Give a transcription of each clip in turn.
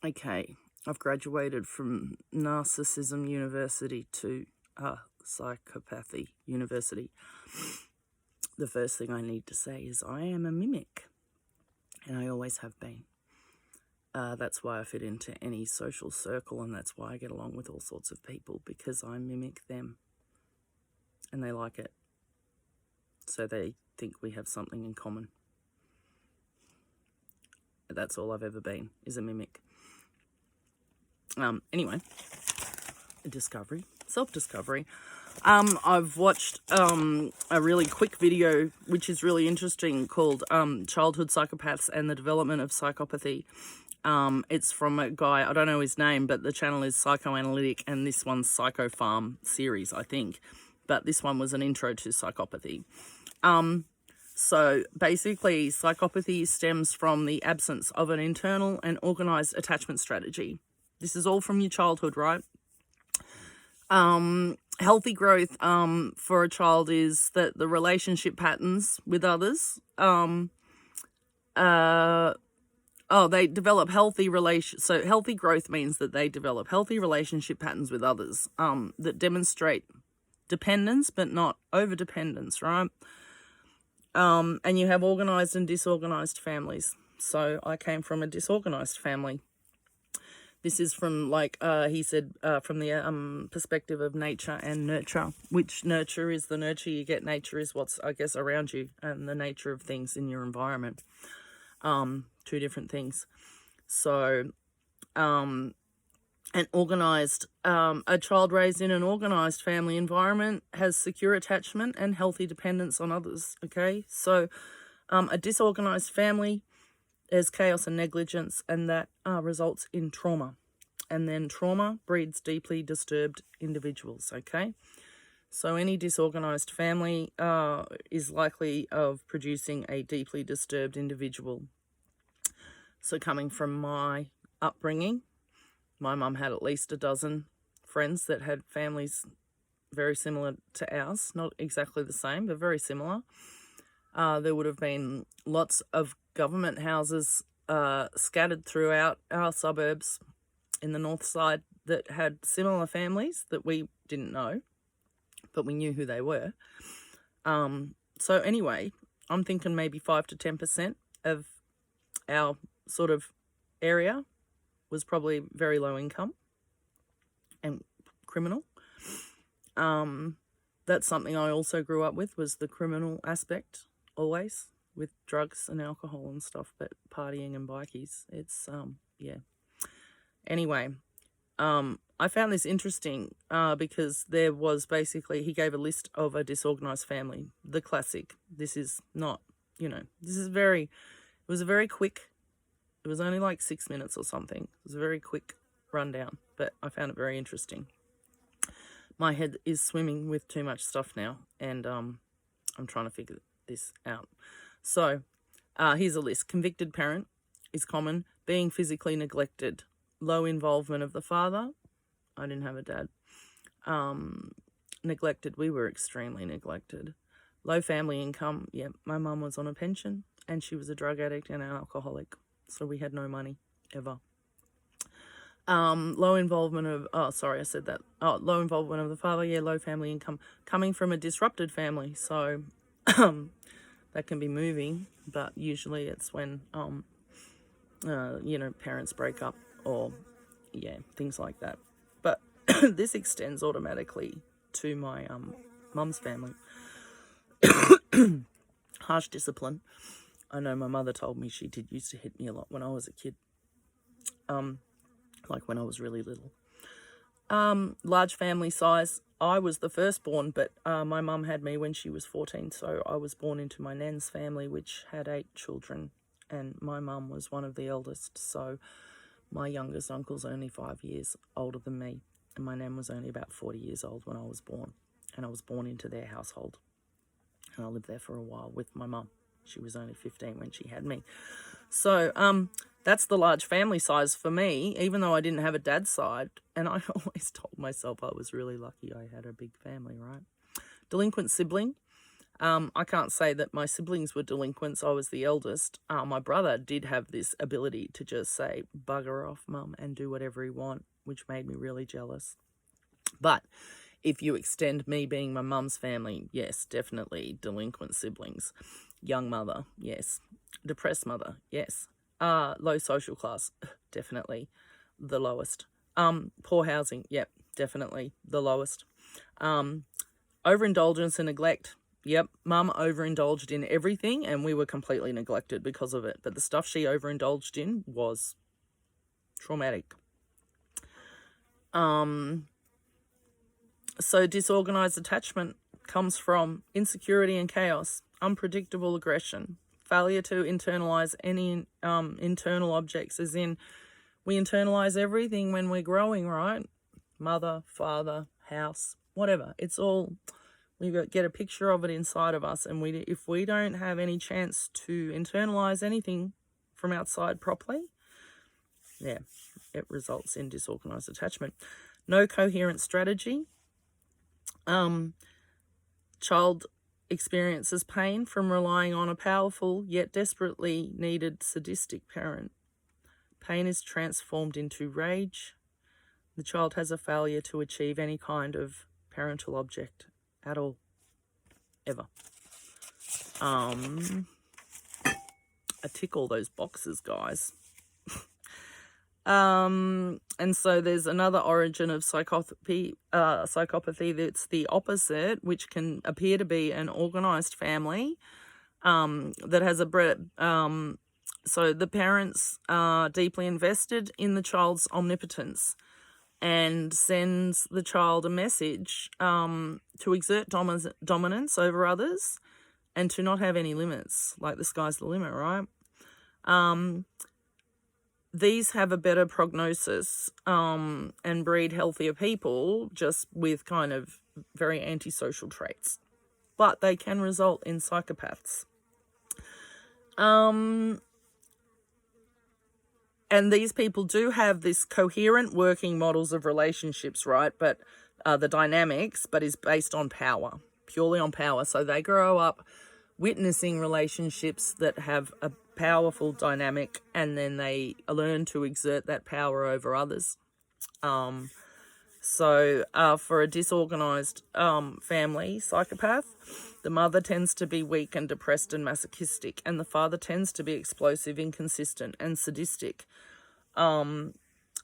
Okay, I've graduated from Narcissism University to Psychopathy University. The first thing I need to say is I am a mimic, and I always have been. That's why I fit into any social circle, and that's why I get along with all sorts of people, because I mimic them, and they like it. So they think we have something in common. That's all I've ever been, is a mimic. Anyway, self-discovery. I've watched a really quick video, which is really interesting, called Childhood Psychopaths and the Development of Psychopathy. It's from a guy, I don't know his name, but the channel is Psychoanalytic, and this one's Psychofarm series, I think. But this one was an intro to psychopathy. So basically, psychopathy stems from the absence of an internal and organized attachment strategy. This is all from your childhood, right? Healthy growth for a child is that the relationship patterns with others, they develop healthy So healthy growth means that they develop healthy relationship patterns with others that demonstrate dependence but not over-dependence, right? And you have organized and disorganized families. So I came from a disorganized family. This is from, he said, from the perspective of nature and nurture, which nurture is the nurture you get. Nature is what's, I guess, around you, and the nature of things in your environment. Two different things. So, a child raised in an organized family environment has secure attachment and healthy dependence on others, okay? So, a disorganized family, there's chaos and negligence, and that results in trauma. And then trauma breeds deeply disturbed individuals, okay? So any disorganized family is likely of producing a deeply disturbed individual. So coming from my upbringing, my mum had at least a dozen friends that had families very similar to ours. Not exactly the same, but very similar. There would have been lots of government houses scattered throughout our suburbs in the north side that had similar families that we didn't know, but we knew who they were. So anyway, I'm thinking maybe 5 to 10% of our sort of area was probably very low income and criminal. That's something I also grew up with, was the criminal aspect, always, with drugs and alcohol and stuff, but partying and bikies, it's, yeah. Anyway, I found this interesting because there was basically, he gave a list of a disorganized family, the classic. This is not, this is it was a very quick, it was only like 6 minutes or something. It was a very quick rundown, but I found it very interesting. My head is swimming with too much stuff now, and I'm trying to figure this out. So here's a list. Convicted parent is common. Being physically neglected. Low involvement of the father. I didn't have a dad. Neglected. We were extremely neglected. Low family income. Yeah, my mum was on a pension, and she was a drug addict and an alcoholic. So we had no money, ever. Low involvement of, low involvement of the father, yeah, low family income. Coming from a disrupted family, so that can be moving, but usually it's when, parents break up or, yeah, things like that. But this extends automatically to my mum's family. Harsh discipline. I know my mother told me she used to hit me a lot when I was a kid. Like when I was really little. Large family size. I was the firstborn, but my mum had me when she was 14, so I was born into my nan's family, which had 8 children, and my mum was one of the eldest, so my youngest uncle's only 5 years older than me, and my nan was only about 40 years old when I was born, and I was born into their household, and I lived there for a while with my mum. She was only 15 when she had me. So that's the large family size for me, even though I didn't have a dad's side. And I always told myself I was really lucky I had a big family, right? Delinquent sibling. I can't say that my siblings were delinquents. I was the eldest. My brother did have this ability to just say, bugger off, mum, and do whatever he want, which made me really jealous. But if you extend me being my mum's family, yes, definitely delinquent siblings. Young mother, yes. Depressed mother, yes. Low social class, definitely the lowest. Poor housing, yep, definitely the lowest. Overindulgence and neglect. Yep, mum overindulged in everything and we were completely neglected because of it. But the stuff she overindulged in was traumatic. So disorganized attachment comes from insecurity and chaos, unpredictable aggression, failure to internalize any internal objects, as in we internalize everything when we're growing, right? Mother, father, house, whatever. It's all... we get a picture of it inside of us, and if we don't have any chance to internalize anything from outside properly, yeah, it results in disorganized attachment. No coherent strategy. Child experiences pain from relying on a powerful yet desperately needed sadistic parent. Pain is transformed into rage. The child has a failure to achieve any kind of parental object at all, ever. I tick all those boxes, guys. And so there's another origin of psychopathy that's the opposite, which can appear to be an organized family that has so the parents are deeply invested in the child's omnipotence and sends the child a message to exert dominance over others and to not have any limits, like the sky's the limit, right? These have a better prognosis and breed healthier people, just with kind of very antisocial traits. But they can result in psychopaths. And these people do have this coherent working models of relationships, right? But the dynamics, but is based on power, purely on power. So they grow up witnessing relationships that have a powerful dynamic, and then they learn to exert that power over others. So for a disorganized family psychopath, the mother tends to be weak and depressed and masochistic, and the father tends to be explosive, inconsistent, and sadistic.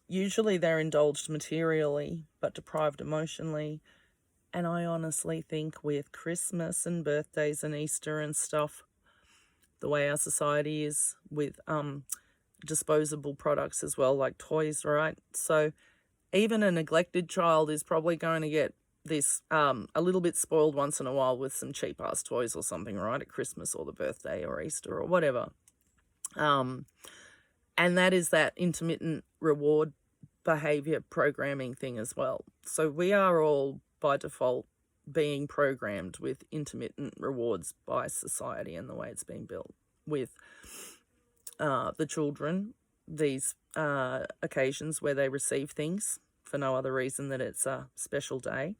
Usually they're indulged materially but deprived emotionally. And I honestly think with Christmas and birthdays and Easter and stuff, the way our society is with disposable products as well, like toys, right? So even a neglected child is probably going to get this a little bit spoiled once in a while with some cheap-ass toys or something, right, at Christmas or the birthday or Easter or whatever. And that is that intermittent reward behavior programming thing as well. So we are all by default being programmed with intermittent rewards by society and the way it's been built with the children, these occasions where they receive things for no other reason than it's a special day.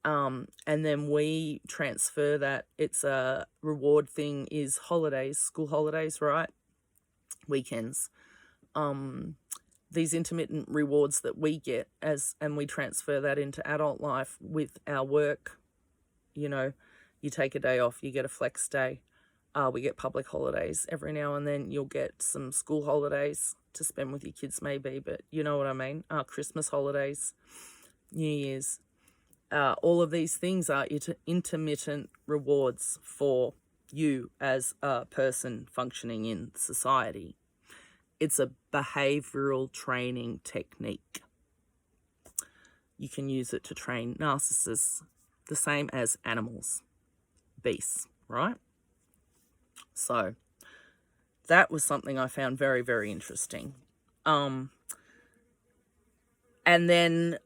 And then we transfer that. It's a reward thing is holidays, school holidays, right? Weekends. These intermittent rewards that we get and we transfer that into adult life with our work. You know, you take a day off, you get a flex day. We get public holidays every now and then. You'll get some school holidays to spend with your kids maybe, but you know what I mean. Christmas holidays, New Year's. All of these things are intermittent rewards for you as a person functioning in society. It's a behavioral training technique. You can use it to train narcissists, the same as animals, beasts, right? So that was something I found very, very interesting. And then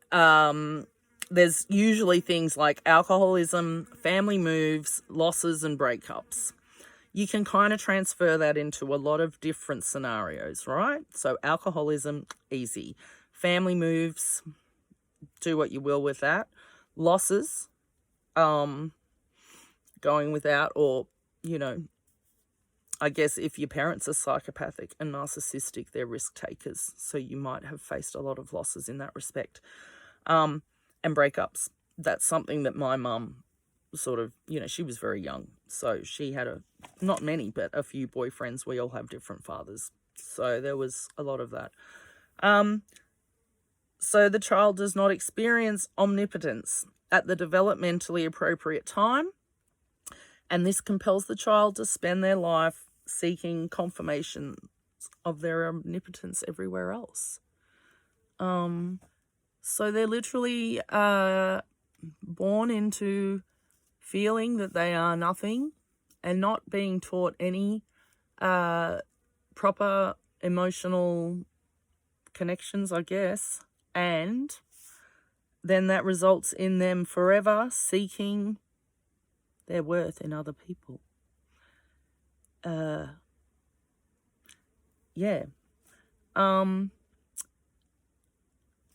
there's usually things like alcoholism, family moves, losses, and breakups. You can kind of transfer that into a lot of different scenarios, right? So alcoholism, easy. Family moves, do what you will with that. Losses, going without, or, you know, I guess if your parents are psychopathic and narcissistic, they're risk takers. So you might have faced a lot of losses in that respect. And breakups. That's something that my mum sort of, you know, she was very young. So she had not many, but a few boyfriends. We all have different fathers. So there was a lot of that. So the child does not experience omnipotence at the developmentally appropriate time. And this compels the child to spend their life seeking confirmation of their omnipotence everywhere else. So they're literally born into feeling that they are nothing and not being taught any proper emotional connections, I guess. And then that results in them forever seeking their worth in other people. A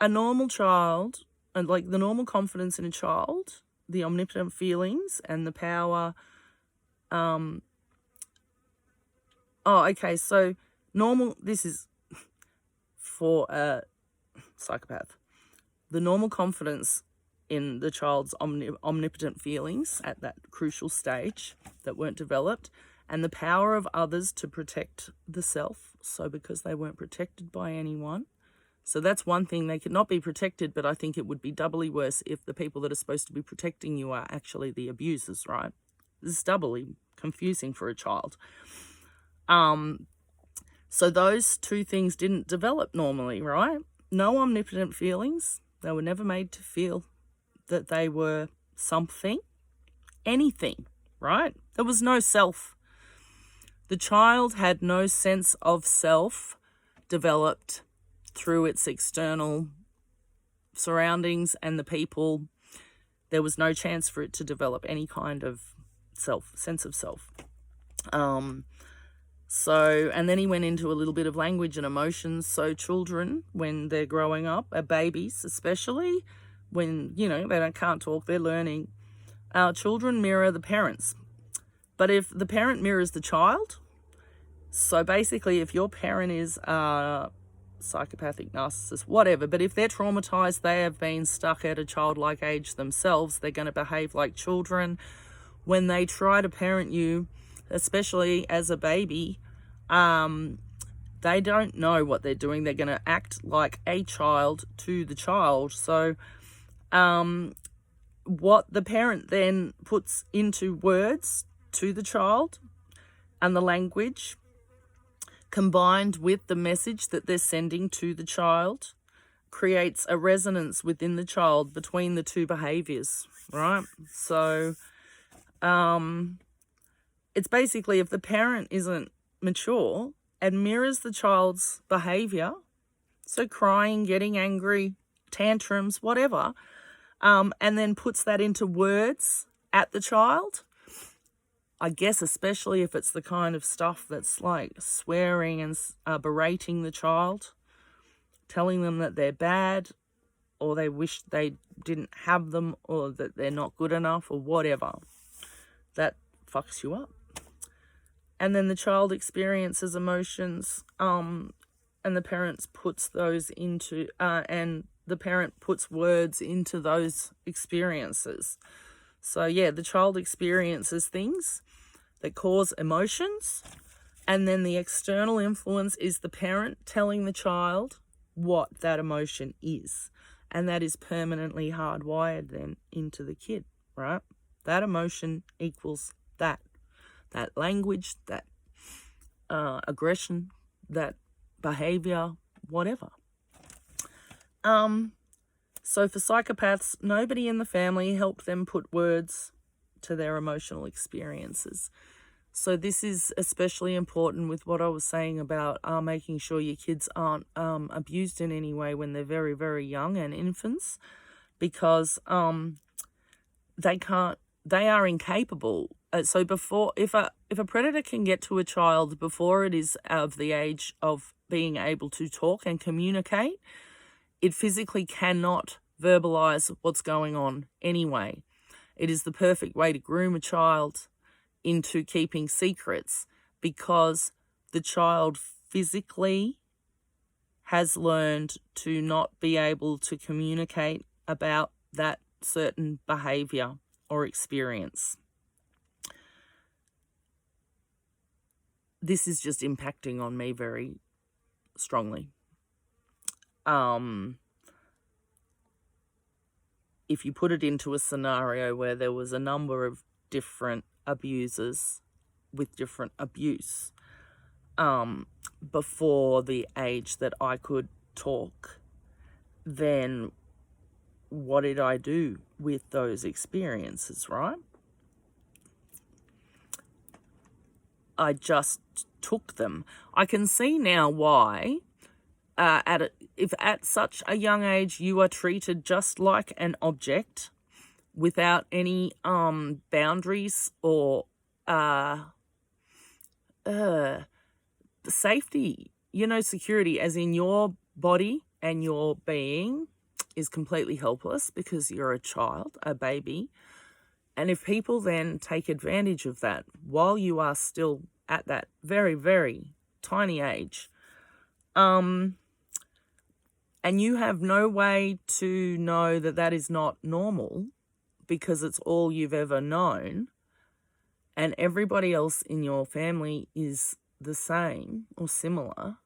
normal child, and like the normal confidence in a child, the omnipotent feelings and the power. So normal, this is for a psychopath. The normal confidence in the child's omnipotent feelings at that crucial stage that weren't developed, and the power of others to protect the self. So because they weren't protected by anyone. So that's one thing. They could not be protected, but I think it would be doubly worse if the people that are supposed to be protecting you are actually the abusers, right? This is doubly confusing for a child. So those two things didn't develop normally, right? No omnipotent feelings. They were never made to feel that they were something, anything, right? There was no self. The child had no sense of self developed through its external surroundings and the people. There was no chance for it to develop any kind of sense of self. And then he went into a little bit of language and emotions. So children, when they're growing up, babies especially, when, you know, they can't talk, they're learning. Children mirror the parents. But if the parent mirrors the child, so basically if your parent is psychopathic, narcissist, whatever, but if they're traumatized, they have been stuck at a childlike age themselves, they're going to behave like children. When they try to parent you, especially as a baby, they don't know what they're doing. They're going to act like a child to the child. So what the parent then puts into words to the child and the language combined with the message that they're sending to the child creates a resonance within the child between the two behaviors, right? So it's basically if the parent isn't mature and mirrors the child's behavior, so crying, getting angry, tantrums, whatever, and then puts that into words at the child, I guess especially if it's the kind of stuff that's like swearing and berating the child, telling them that they're bad or they wish they didn't have them or that they're not good enough or whatever, that fucks you up. And then the child experiences emotions and the parent puts those into, and the parent puts words into those experiences. So yeah, the child experiences things that cause emotions, and then the external influence is the parent telling the child what that emotion is. And that is permanently hardwired then into the kid, right? That emotion equals that language, that aggression, that behavior, whatever. So for psychopaths, nobody in the family helped them put words to their emotional experiences. So this is especially important with what I was saying about making sure your kids aren't abused in any way when they're very, very young and infants, because they are incapable. So before, if a predator can get to a child before it is of the age of being able to talk and communicate, it physically cannot verbalize what's going on anyway. It is the perfect way to groom a child into keeping secrets, because the child physically has learned to not be able to communicate about that certain behavior or experience. This is just impacting on me very strongly. If you put it into a scenario where there was a number of different abusers with different abuse, before the age that I could talk, then what did I do with those experiences, right? I just took them. I can see now why, if at such a young age you are treated just like an object without any boundaries or safety, security, as in your body and your being is completely helpless because you're a child, a baby. And if people then take advantage of that while you are still at that very, very tiny age, and you have no way to know that that is not normal because it's all you've ever known, and everybody else in your family is the same or similar,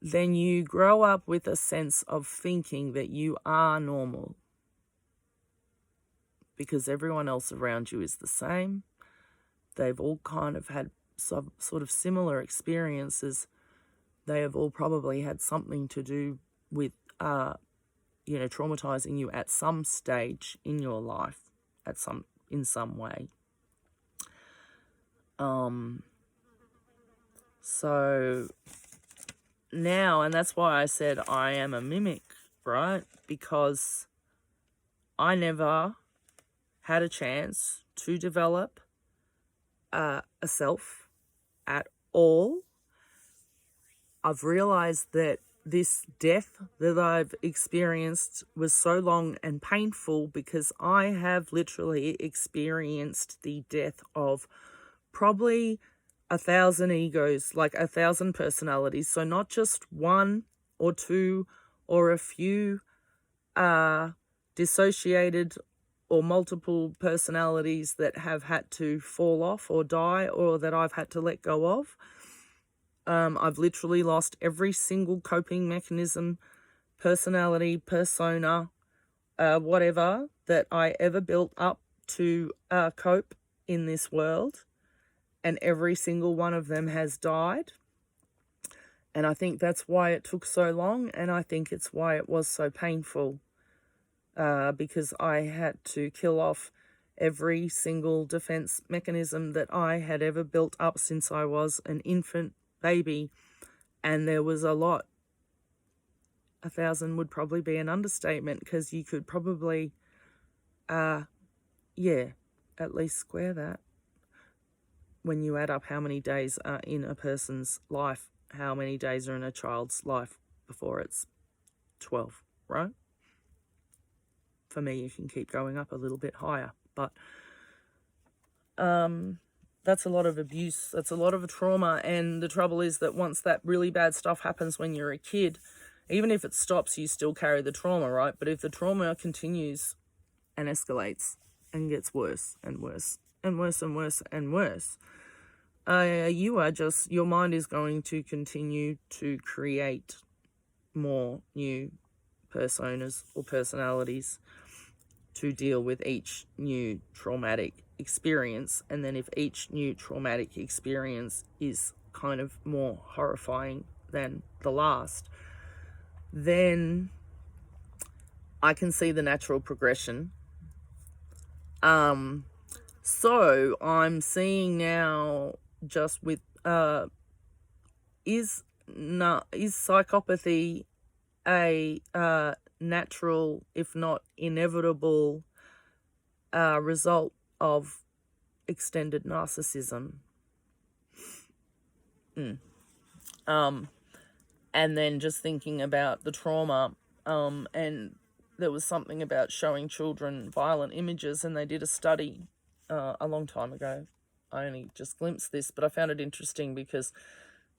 then you grow up with a sense of thinking that you are normal because everyone else around you is the same. They've all kind of had some sort of similar experiences. They have all probably had something to do with, traumatizing you at some stage in your life, in some way. So now, and that's why I said I am a mimic, right? Because I never had a chance to develop a self at all. I've realized that this death that I've experienced was so long and painful because I have literally experienced the death of probably 1,000 egos, like 1,000 personalities. So not just one or two or a few dissociated or multiple personalities that have had to fall off or die or that I've had to let go of. I've literally lost every single coping mechanism, personality, persona, whatever that I ever built up to cope in this world. And every single one of them has died. And I think that's why it took so long. And I think it's why it was so painful. Because I had to kill off every single defense mechanism that I had ever built up since I was an infant baby. And there was a lot. 1,000 would probably be an understatement, because you could probably, at least square that. When you add up how many days are in a person's life, how many days are in a child's life before it's 12, right? For me, you can keep going up a little bit higher, but that's a lot of abuse. That's a lot of trauma. And the trouble is that once that really bad stuff happens when you're a kid, even if it stops, you still carry the trauma, right? But if the trauma continues and escalates and gets worse and worse and worse and worse and worse, your mind is going to continue to create more new personas or personalities to deal with each new traumatic experience. And then if each new traumatic experience is kind of more horrifying than the last, then I can see the natural progression. So I'm seeing now, just with is psychopathy a natural, if not inevitable, result of extended narcissism? And then just thinking about the trauma, and there was something about showing children violent images, and they did a study a long time ago. I only just glimpsed this, but I found it interesting because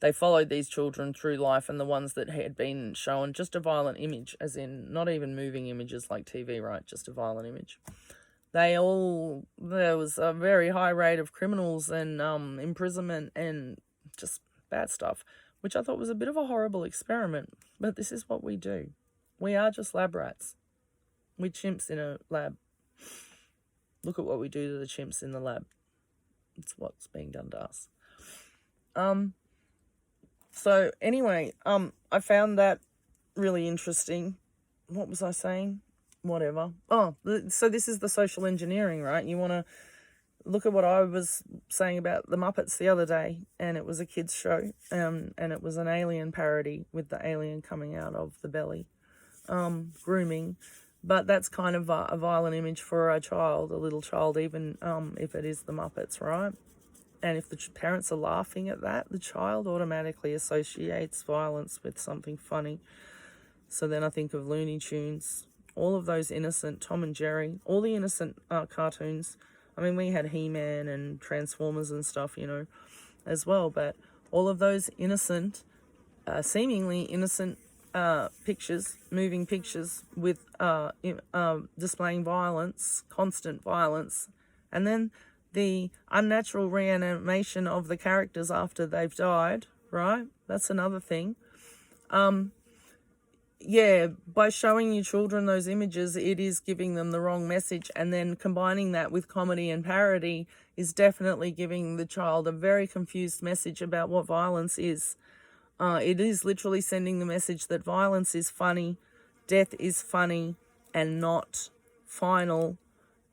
they followed these children through life, and the ones that had been shown just a violent image, as in not even moving images like TV, right, just a violent image, there was a very high rate of criminals and imprisonment and just bad stuff, which I thought was a bit of a horrible experiment. But this is what we do. We are just lab rats. We chimps in a lab. Look at what we do to the chimps in the lab. It's what's being done to us. So anyway, I found that really interesting. What was I saying? Whatever. Oh, so this is the social engineering, right? You want to look at what I was saying about the Muppets the other day, and it was a kids show, and it was an alien parody with the alien coming out of the belly, grooming. But that's kind of a violent image for a child, a little child, even if it is the Muppets, right? And if the parents are laughing at that, the child automatically associates violence with something funny. So then I think of Looney Tunes, all of those innocent, Tom and Jerry, all the innocent cartoons. I mean, we had He-Man and Transformers and stuff, you know, as well. But all of those innocent, seemingly innocent pictures, moving pictures with displaying violence, constant violence, and then the unnatural reanimation of the characters after they've died, right? That's another thing. Yeah, by showing your children those images, it is giving them the wrong message, and then combining that with comedy and parody is definitely giving the child a very confused message about what violence is. It is literally sending the message that violence is funny, death is funny, and not final.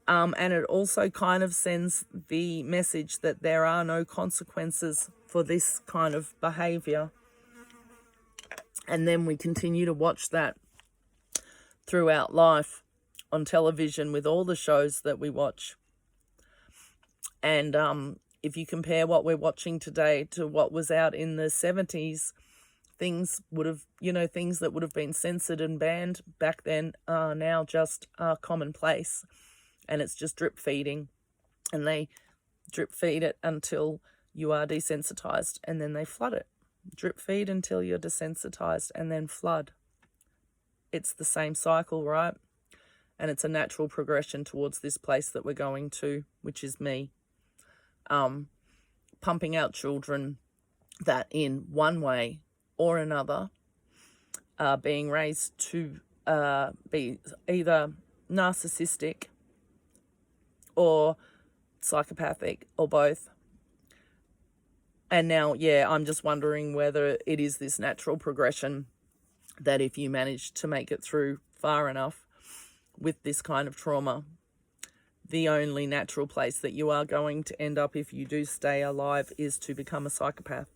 And it also kind of sends the message that there are no consequences for this kind of behavior. And then we continue to watch that throughout life on television with all the shows that we watch. And if you compare what we're watching today to what was out in the 70s, things that would have been censored and banned back then are now just commonplace. And it's just drip feeding. And they drip feed it until you are desensitized, and then they flood it. Drip feed until you're desensitized, and then flood. It's the same cycle, right? And it's a natural progression towards this place that we're going to, which is me. Pumping out children that in one way or another are being raised to be either narcissistic or psychopathic, or both. And now, yeah, I'm just wondering whether it is this natural progression that if you manage to make it through far enough with this kind of trauma, the only natural place that you are going to end up if you do stay alive is to become a psychopath.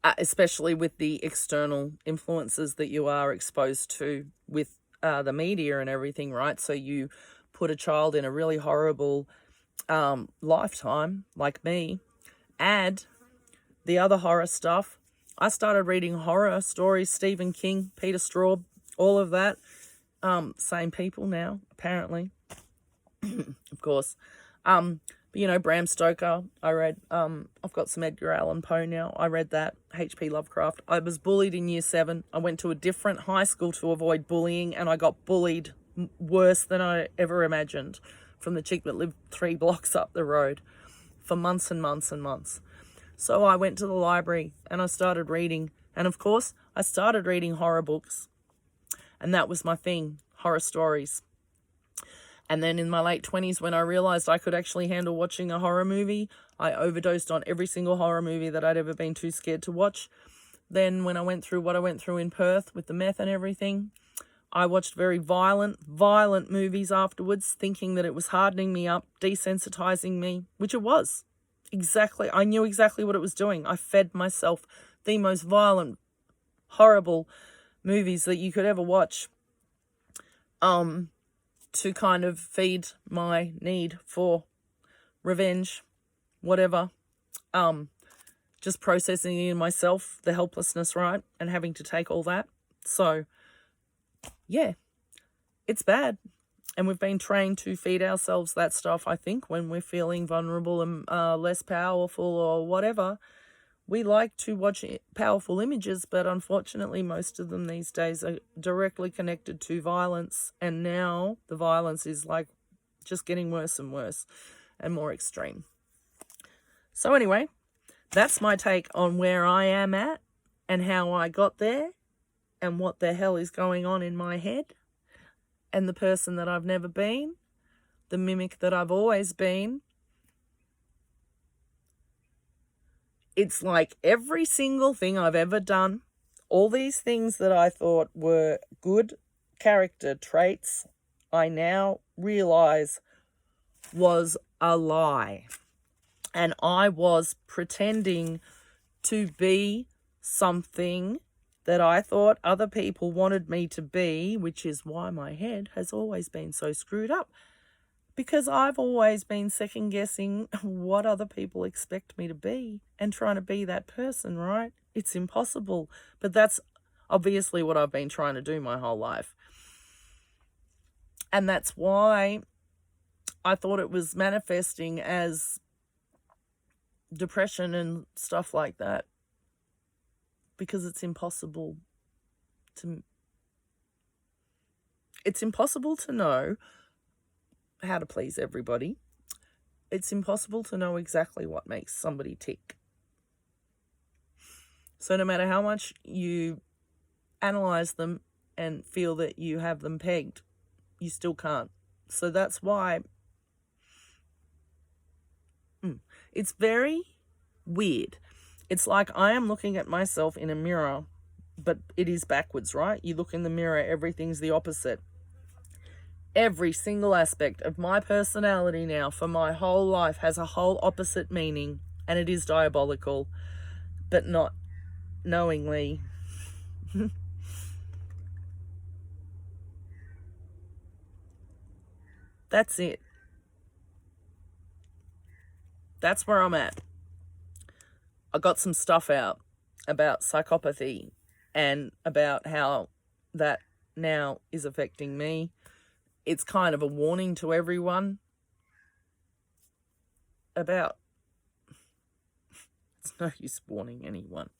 Especially with the external influences that you are exposed to with the media and everything, right? So you put a child in a really horrible lifetime, like me, add the other horror stuff. I started reading horror stories, Stephen King, Peter Straub, all of that. Same people now, apparently, of course. But, you know, Bram Stoker, I read. I've got some Edgar Allan Poe now. I read that, H.P. Lovecraft. I was bullied in year 7. I went to a different high school to avoid bullying, and I got bullied worse than I ever imagined from the chick that lived 3 blocks up the road for months and months and months. So I went to the library and I started reading. And of course, I started reading horror books. And that was my thing, horror stories. And then in my late 20s, when I realized I could actually handle watching a horror movie, I overdosed on every single horror movie that I'd ever been too scared to watch. Then when I went through what I went through in Perth with the meth and everything, I watched very violent movies afterwards, thinking that it was hardening me up, desensitizing me, which it was. Exactly. I knew exactly what it was doing. I fed myself the most violent, horrible movies that you could ever watch to kind of feed my need for revenge, whatever. Just processing in myself the helplessness, right? And having to take all that. So yeah, it's bad. And we've been trained to feed ourselves that stuff, I think, when we're feeling vulnerable and less powerful or whatever. We like to watch powerful images, but unfortunately most of them these days are directly connected to violence. And now the violence is like just getting worse and worse and more extreme. So anyway, that's my take on where I am at and how I got there and what the hell is going on in my head, and the person that I've never been, the mimic that I've always been. It's like every single thing I've ever done, all these things that I thought were good character traits, I now realize was a lie. And I was pretending to be something that I thought other people wanted me to be, which is why my head has always been so screwed up. Because I've always been second guessing what other people expect me to be and trying to be that person, right? It's impossible. But that's obviously what I've been trying to do my whole life. And that's why I thought it was manifesting as depression and stuff like that. Because it's impossible to know how to please everybody. It's impossible to know exactly what makes somebody tick. So no matter how much you analyze them and feel that you have them pegged, you still can't. So that's why it's very weird. It's like I am looking at myself in a mirror, but it is backwards, right? You look in the mirror, everything's the opposite. Every single aspect of my personality now for my whole life has a whole opposite meaning, and it is diabolical, but not knowingly. That's it. That's where I'm at. I got some stuff out about psychopathy and about how that now is affecting me. It's kind of a warning to everyone about, it's no use warning anyone.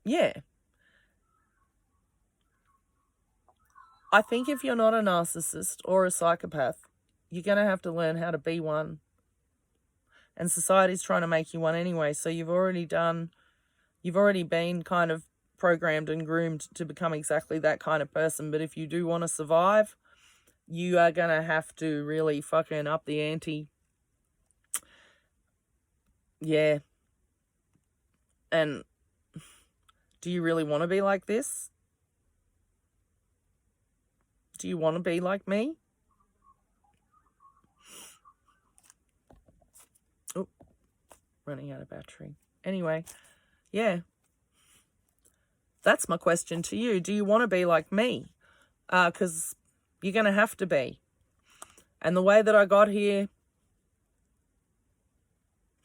Yeah. I think if you're not a narcissist or a psychopath, you're going to have to learn how to be one. And society's trying to make you one anyway. So you've already been kind of programmed and groomed to become exactly that kind of person. But if you do want to survive, you are going to have to really fucking up the ante. Yeah. And do you really want to be like this? Do you want to be like me? Oh, running out of battery. Anyway, yeah. That's my question to you. Do you want to be like me? Because you're going to have to be. And the way that I got here,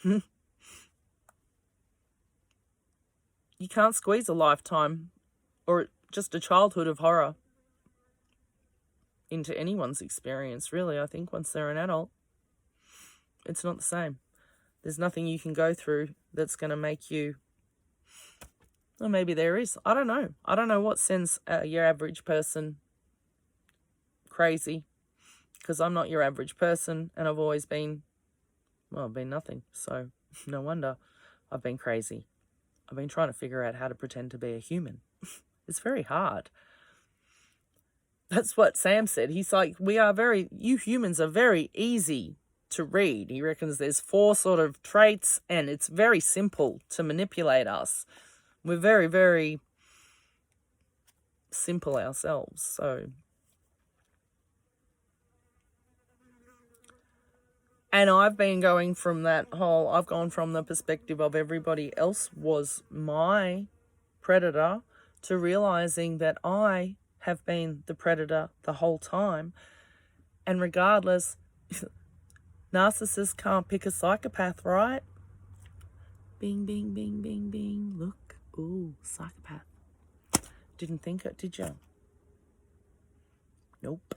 you can't squeeze a lifetime or just a childhood of horror into anyone's experience, really. I think once they're an adult, it's not the same. There's nothing you can go through that's going to make you, or maybe there is. I don't know. I don't know what sends your average person crazy, because I'm not your average person, and I've always been, well, I've been nothing. So no wonder I've been crazy. I've been trying to figure out how to pretend to be a human. It's very hard. That's what Sam said. He's like, you humans are very easy to read. He reckons there's 4 sort of traits, and it's very simple to manipulate us. We're very, very simple ourselves. So, and I've been going from I've gone from the perspective of everybody else was my predator to realizing that I have been the predator the whole time. And regardless, narcissists can't pick a psychopath, right? Bing, bing, bing, bing, bing. Look. Ooh, psychopath. Didn't think it, did you? Nope.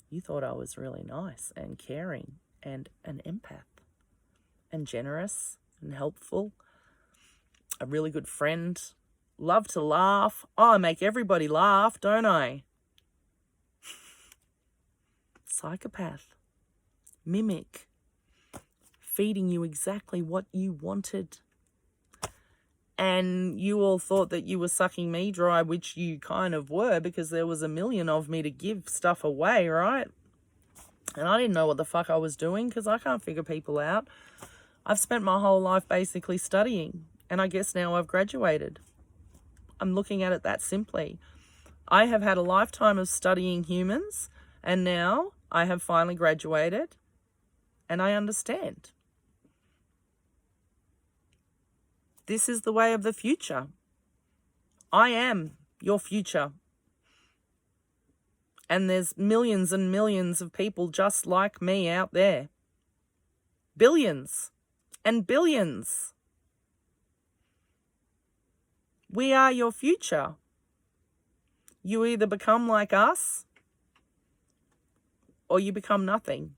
You thought I was really nice and caring and an empath and generous and helpful, a really good friend, love to laugh. Oh, I make everybody laugh, don't I? Psychopath, mimic, feeding you exactly what you wanted. And you all thought that you were sucking me dry, which you kind of were, because there was a million of me to give stuff away, right? And I didn't know what the fuck I was doing, because I can't figure people out. I've spent my whole life basically studying, and I guess now I've graduated. I'm looking at it that simply. I have had a lifetime of studying humans, and now I have finally graduated, and I understand. This is the way of the future. I am your future. And there's millions and millions of people just like me out there. Billions and billions. We are your future. You either become like us or you become nothing.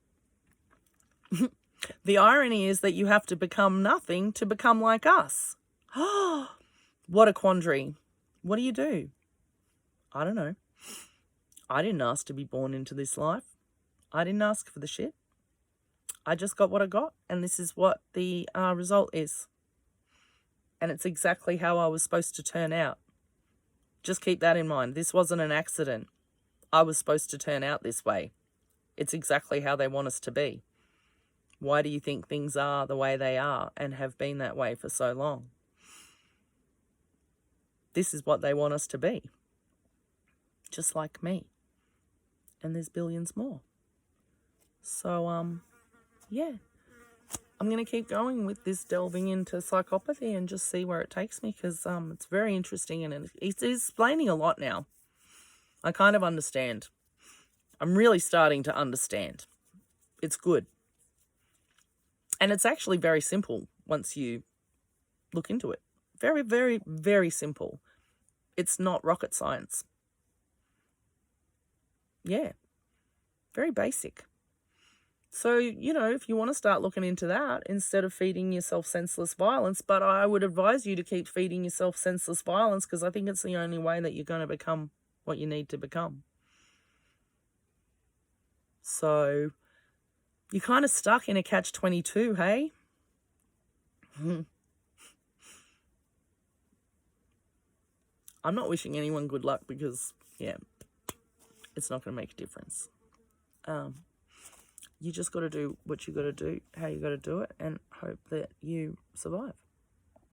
The irony is that you have to become nothing to become like us. What a quandary. What do? I don't know. I didn't ask to be born into this life. I didn't ask for the shit. I just got what I got, and this is what the result is. And it's exactly how I was supposed to turn out. Just keep that in mind. This wasn't an accident. I was supposed to turn out this way. It's exactly how they want us to be. Why do you think things are the way they are and have been that way for so long? This is what they want us to be. Just like me. And there's billions more. So, yeah. I'm going to keep going with this delving into psychopathy and just see where it takes me, because it's very interesting and it's explaining a lot now. I kind of understand. I'm really starting to understand. It's good. And it's actually very simple once you look into it. Very, very, very simple. It's not rocket science. Yeah. Very basic. So, if you want to start looking into that instead of feeding yourself senseless violence, but I would advise you to keep feeding yourself senseless violence, because I think it's the only way that you're going to become what you need to become. So, you're kind of stuck in a catch-22, hey? I'm not wishing anyone good luck because, yeah, it's not going to make a difference. You just got to do what you got to do, how you got to do it, and hope that you survive.